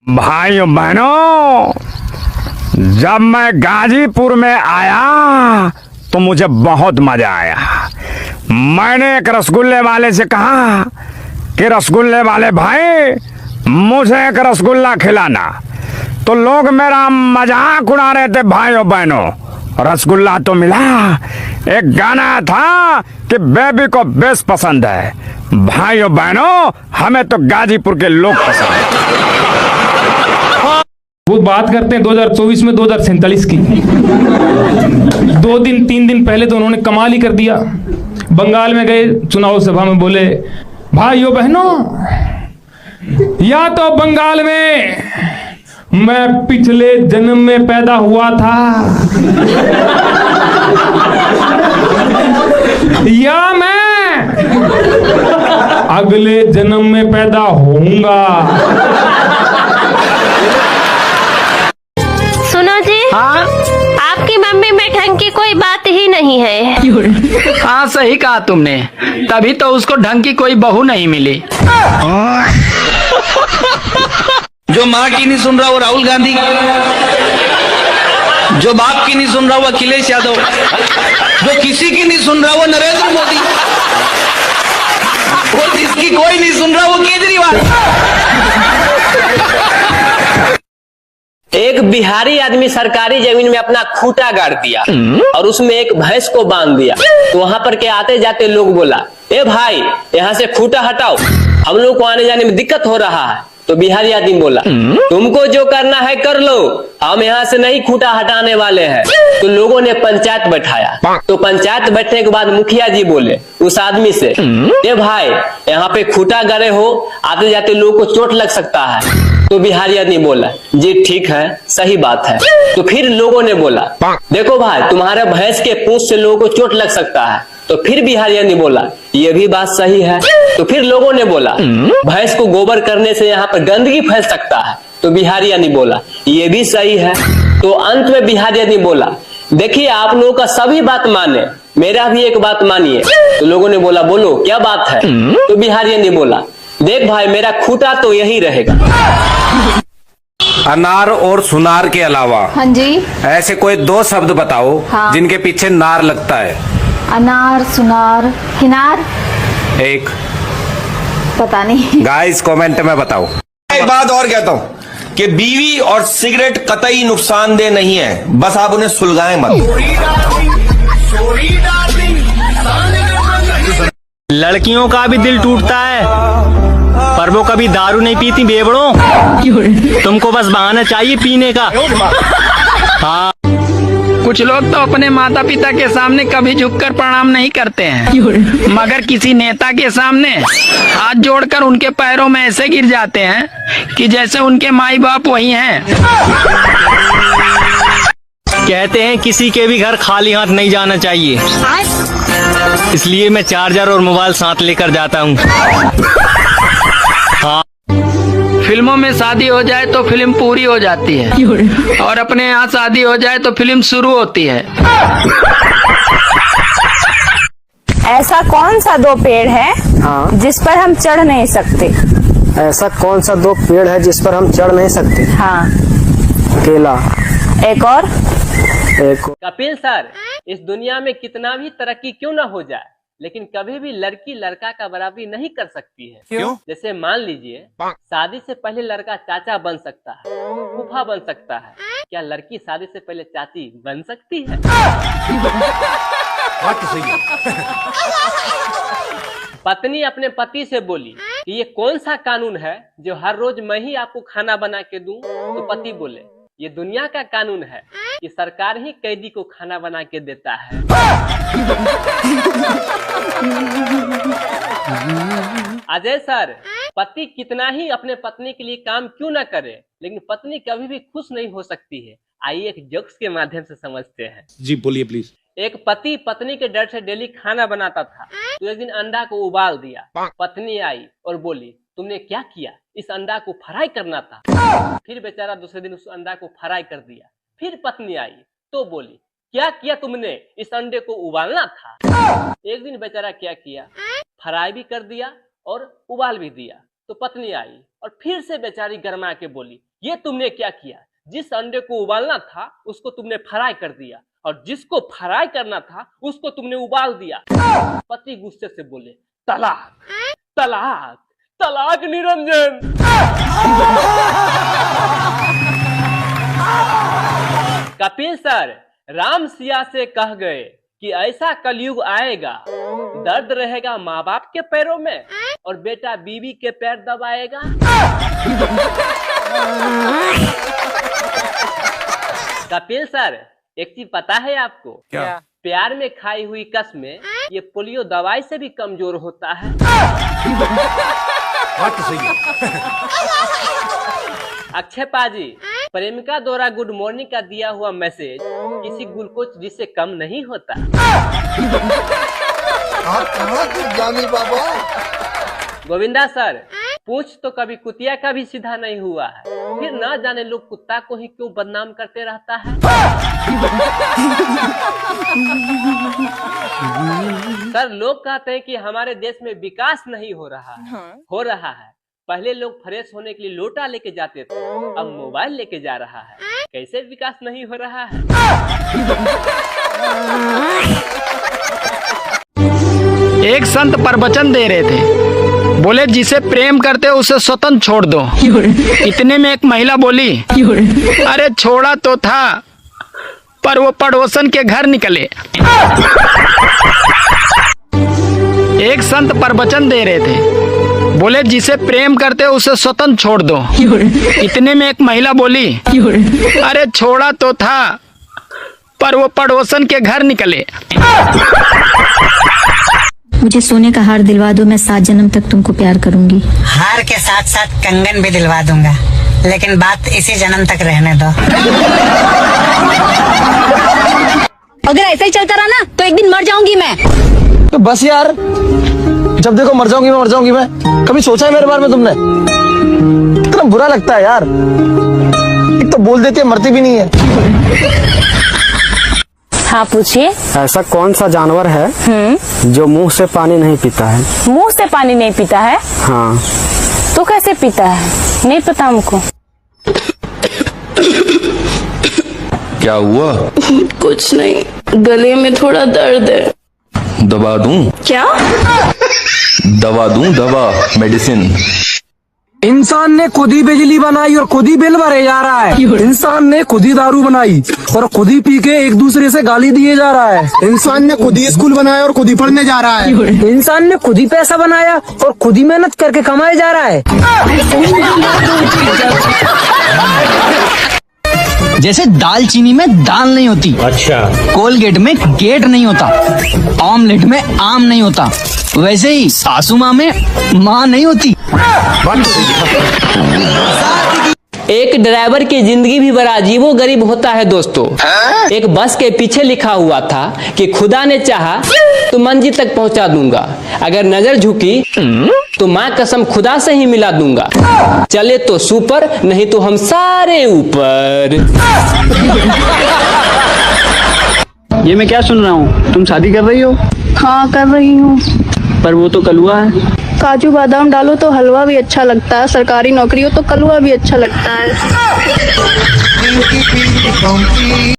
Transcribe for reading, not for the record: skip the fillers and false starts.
भाइयों बहनों, जब मैं गाजीपुर में आया तो मुझे बहुत मजा आया। मैंने एक रसगुल्ले वाले से कहा कि रसगुल्ले वाले भाई मुझे एक रसगुल्ला खिलाना, तो लोग मेरा मजाक उड़ा रहे थे। भाइयों बहनों, रसगुल्ला तो मिला। एक गाना था कि बेबी को बेस पसंद है। भाइयों बहनों, हमें तो गाजीपुर के लोग पसंद है। वो बात करते हैं 2024 में 2047 की। 2-3 दिन पहले तो उन्होंने कमाल ही कर दिया। बंगाल में गए, चुनाव सभा में बोले, भाइयों बहनों, या तो बंगाल में मैं पिछले जन्म में पैदा हुआ था या मैं अगले जन्म में पैदा होऊंगा। सुनो जी, हाँ आपकी मम्मी में ढंग की कोई बात ही नहीं है। हाँ, सही कहा तुमने, तभी तो उसको ढंग की कोई बहू नहीं मिली। जो माँ की नहीं सुन रहा वो राहुल गांधी, जो बाप की नहीं सुन रहा वो अखिलेश यादव, जो किसी की नहीं सुन रहा वो नरेंद्र मोदी, वो जिसकी कोई नहीं सुन रहा वो केजरीवाल। एक बिहारी आदमी सरकारी जमीन में अपना खूंटा गाड़ दिया और उसमें एक भैंस को बांध दिया। तो वहां पर के आते जाते लोग बोला, ए भाई, यहाँ से खूंटा हटाओ, हम लोग को आने जाने में दिक्कत हो रहा है। तो बिहारी आदमी बोला, तुमको जो करना है कर लो, हम यहाँ से नहीं खूंटा हटाने वाले हैं। तो लोगों ने पंचायत बैठाया। तो पंचायत बैठने के बाद मुखिया जी बोले उस आदमी से, ए भाई, यहाँ पे खूंटा गड़े हो, आते जाते लोगों को चोट लग सकता है। तो बिहारी आदमी बोला, जी ठीक है, सही बात है। तो फिर लोगों ने बोला, देखो भाई, तुम्हारे भैंस के पूंछ से लोगों को चोट लग सकता है। तो फिर बिहारी आदमी बोला, ये भी बात सही है। तो फिर लोगों ने बोला, भैंस को गोबर करने से यहाँ पर गंदगी फैल सकता है। तो बिहारी आदमी बोला, ये भी सही है। तो अंत में बिहारी आदमी बोला, देखिए आप लोगों का सभी बात माने, मेरा भी एक बात मानिए। तो लोगों ने बोला, बोलो क्या बात है। तो बिहारी आदमी बोला, देख भाई, मेरा खूंटा तो यही रहेगा। अनार और सुनार के अलावा हाँ जी, ऐसे कोई 2 शब्द बताओ हाँ। जिनके पीछे नार लगता है। अनार, सुनार, हिनार, एक पता नहीं। गाइस कमेंट में बताओ। एक बात और कहता हूँ कि बीवी और सिगरेट कतई नुकसानदेह नहीं है, बस आप उन्हें सुलगाएं मत। लड़कियों का भी दिल टूटता है, पर वो कभी दारू नहीं पीती बेवड़ों। तुमको बस बहाना चाहिए पीने का। हाँ, कुछ लोग तो अपने माता पिता के सामने कभी झुककर प्रणाम नहीं करते हैं, मगर किसी नेता के सामने हाथ जोड़कर उनके पैरों में ऐसे गिर जाते हैं कि जैसे उनके माई बाप वही हैं। कहते हैं किसी के भी घर खाली हाथ नहीं जाना चाहिए, इसलिए मैं चार्जर और मोबाइल साथ लेकर जाता हूँ। हाँ, फिल्मों में शादी हो जाए तो फिल्म पूरी हो जाती है, और अपने यहाँ शादी हो जाए तो फिल्म शुरू होती है। ऐसा कौन सा 2 पेड़ है जिस पर हम चढ़ नहीं सकते? ऐसा कौन सा 2 पेड़ है जिस पर हम चढ़ नहीं सकते? हाँ। केला। एक और? कपिल सर, इस दुनिया में कितना भी तरक्की क्यों ना हो जाए, लेकिन कभी भी लड़की लड़का का बराबरी नहीं कर सकती है। क्यों? जैसे मान लीजिए, शादी से पहले लड़का चाचा बन सकता है, फूफा बन सकता है, क्या लड़की शादी से पहले चाची बन सकती है? बात तो सही है। पत्नी अपने पति से बोली कि ये कौन सा कानून है जो हर रोज मैं ही आपको खाना बना के दूं? तो पति बोले, ये दुनिया का कानून है कि सरकार ही कैदी को खाना बना के देता है। अजय सर, पति कितना ही अपने पत्नी के लिए काम क्यों ना करे, लेकिन पत्नी कभी भी खुश नहीं हो सकती है। आइए एक जोक्स के माध्यम से समझते हैं। जी बोलिए प्लीज। एक पति पत्नी के डर से डेली खाना बनाता था, तो एक दिन अंडा को उबाल दिया। पत्नी आई और बोली, तुमने क्या किया? इस अंडा को फ्राई करना था। फिर बेचारा दूसरे दिन उस अंडा को फ्राई कर दिया। फिर पत्नी आई तो बोली, क्या किया तुमने? इस अंडे को उबालना था। एक दिन बेचारा क्या किया, फ्राई भी कर दिया और उबाल भी दिया। तो पत्नी आई और फिर से बेचारी गरमा के बोली, ये तुमने क्या किया? जिस अंडे को उबालना था उसको तुमने फ्राई कर दिया, और जिसको फ्राई करना था उसको तुमने उबाल दिया। पति गुस्से से बोले, तलाक तलाक तलाक निरंजन। कपिल सर राम सिया से कह गए कि ऐसा कलयुग आएगा, दर्द रहेगा माँ बाप के पैरों में और बेटा बीवी के पैर दबाएगा। कपिल सर एक चीज पता है आपको? क्या? प्यार में खाई हुई कसमें ये पोलियो दवाई से भी कमजोर होता है। बात तो सही है। अक्षय पाजी, प्रेमिका द्वारा गुड मॉर्निंग का दिया हुआ मैसेज किसी ग्लूकोज जिससे कम नहीं होता। आप कहाँ के ज्ञानी बाबा? गोविंदा सर, पूछ तो कभी कुतिया का भी सीधा नहीं हुआ है, फिर ना जाने लोग कुत्ता को ही क्यों बदनाम करते रहता है। सर लोग कहते हैं कि हमारे देश में विकास नहीं हो रहा है। हो रहा है। पहले लोग फ्रेश होने के लिए लोटा लेके जाते थे, अब मोबाइल लेके जा रहा है। कैसे विकास नहीं हो रहा है? एक संत प्रवचन दे रहे थे, बोले जिसे प्रेम करते हो उसे स्वतंत्र छोड़ दो। इतने में एक महिला बोली, अरे छोड़ा तो था पर वो पड़ोसन के घर निकले। एक संत प्रवचन दे रहे थे, बोले जिसे प्रेम करते हो उसे स्वतंत्र छोड़ दो। इतने में एक महिला बोली, अरे छोड़ा तो था पर वो पड़ोसन के घर निकले। मुझे सोने का हार दिलवा दो, मैं 7 जन्म तक तुमको प्यार करूंगी। हार के साथ साथ कंगन भी दिलवा दूंगा, लेकिन बात इसी जन्म तक रहने दो। अगर ऐसा ही चलता रहा ना तो एक दिन मर जाऊंगी मैं। तो बस यार, जब देखो मर जाऊंगी मैं। कभी सोचा है मेरे बारे में तुमने? इतना बुरा लगता है यार। एक तो बोल देती है, मरती भी नहीं है। हाँ पूछिए। ऐसा कौन सा जानवर है जो मुंह से पानी नहीं पीता है? मुंह से पानी नहीं पीता है? हाँ। तो कैसे पीता है? नहीं पता हमको। क्या हुआ? कुछ नहीं, गले में थोड़ा दर्द है। दवा दूं? क्या? दवा दूं? दवा, मेडिसिन। इंसान ने खुद ही बिजली बनाई और खुद ही बिल भरे जा रहा है। इंसान ने खुद ही दारू बनाई और खुद ही पी के एक दूसरे से गाली दिए जा रहा है। इंसान ने खुद ही स्कूल बनाया और खुद ही पढ़ने जा रहा है। इंसान ने खुद ही पैसा बनाया और खुद ही मेहनत करके कमाए जा रहा है। जैसे दालचीनी में दाल नहीं होती, अच्छा, कोलगेट में गेट नहीं होता, ऑमलेट में आम नहीं होता, वैसे ही सासू माँ में माँ नहीं होती। एक ड्राइवर की जिंदगी भी बड़ा अजीबो गरीब होता है दोस्तों। एक बस के पीछे लिखा हुआ था कि खुदा ने चाहा तो मंजिल तक पहुंचा दूंगा, अगर नजर झुकी तो माँ कसम खुदा से ही मिला दूंगा, चले तो सुपर नहीं तो हम सारे ऊपर। ये मैं क्या सुन रहा हूँ? तुम शादी कर रही हो? हाँ कर रही हूँ। पर वो तो कलुआ है। काजू बादाम डालो तो हलवा भी अच्छा लगता है, सरकारी नौकरी हो तो कलवा भी अच्छा लगता है।